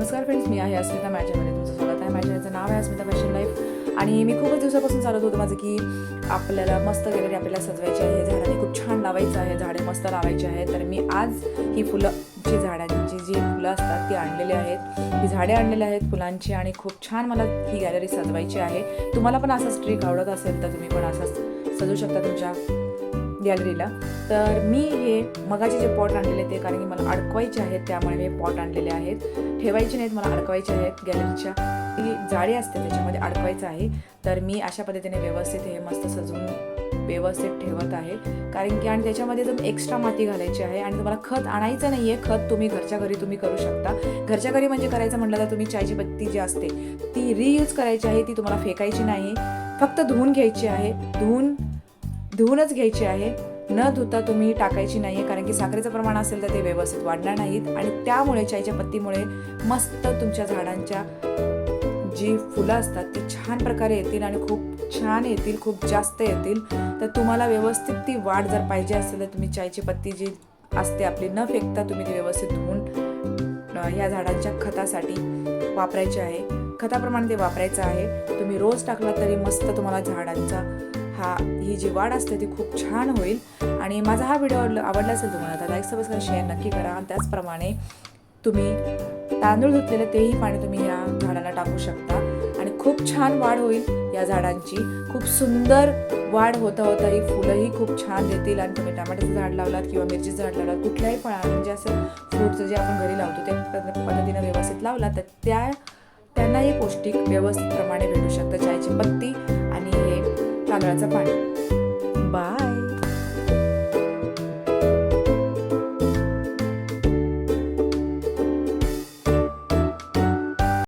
नमस्कार फ्रेंड्स, मी आहे अस्मिता. माझ्यामध्ये तुमचं स्वागत आहे. माझ्याचं नाव आहे अस्मिता फॅशन लाईफ आणि मी खूपच दिवसापासून चालत होतं माझं की आपल्याला मस्त गॅलरी आपल्याला सजवायची आहे, झाडांनी खूप छान लावायचं आहे, झाडे मस्त लावायची आहे. तर मी आज ही फुलं जी झाडांची जी फुलं असतात ती आणलेली आहेत, ही झाडे आणलेली आहेत फुलांची आणि खूप छान मला ही गॅलरी सजवायची आहे. तुम्हाला पण असाच ट्रिक आवडत असेल तर तुम्ही पण असंच सजवू शकता तुमच्या गॅलरीला. तर मी हे मगाचे जे पॉट आणलेले ते कारण की मला अडकवायचे आहेत, त्यामुळे मी पॉट आणलेले आहेत. ठेवायचे नाहीत, मला अडकवायचे आहेत. गॅलरीच्या जी जाळी असते त्याच्यामध्ये अडकवायचं आहे. तर मी अशा पद्धतीने व्यवस्थित हे मस्त सजवून व्यवस्थित ठेवत आहे कारण की आणि त्याच्यामध्ये जर एक्स्ट्रा माती घालायची आहे आणि तुम्हाला खत आणायचं नाही आहे. खत तुम्ही घरच्या घरी तुम्ही करू शकता. घरच्या घरी म्हणजे करायचं म्हटलं तर तुम्ही चायची पत्ती जी असते ती रियूज करायची आहे, ती तुम्हाला फेकायची नाही, फक्त धुवून घ्यायची आहे. धुवूनच घ्यायची आहे, न धुता तुम्ही टाकायची नाही आहे कारण की साखरेचं प्रमाण असेल तर ते व्यवस्थित वाढणार नाहीत आणि त्यामुळे चायच्या पत्तीमुळे मस्त तुमच्या झाडांच्या जी फुलं असतात ती छान प्रकारे येतील आणि खूप छान येतील, खूप जास्त येतील. तर तुम्हाला व्यवस्थित ती वाढ जर पाहिजे असेल तर तुम्ही चायची पत्ती जी असते आपली न फेकता तुम्ही ती व्यवस्थित धुवून ह्या झाडांच्या खतासाठी वापरायचे आहे. खताप्रमाणे ते वापरायचं आहे. तुम्ही रोज टाकला तरी मस्त तुम्हाला झाडांचा ही जी वाढ असते ती खूप छान होईल. आणि माझा हा व्हिडिओ आवडला असेल तुम्हाला तर लाईक सबस्क्राईब शेअर नक्की करा. आणि त्याचप्रमाणे तुम्ही तांदूळ धुतलेलं तेही पाणी तुम्ही या झाडाला टाकू शकता आणि खूप छान वाढ होईल या झाडांची. खूप सुंदर वाढ होता होता ही फुलंही खूप छान देतील. आणि तुम्ही टमाट्याचं झाड लावलात किंवा मिरचीचं झाड लावलात, कुठल्याही फळा म्हणजे असं फ्रूटचं जे आपण घरी लावतो त्या पद्धतीनं व्यवस्थित लावलात तर त्यांनाही पौष्टिक व्यवस्थित प्रमाणे भेटू शकतं चायची पत्ती आणि हे तांदळाचं पाणी.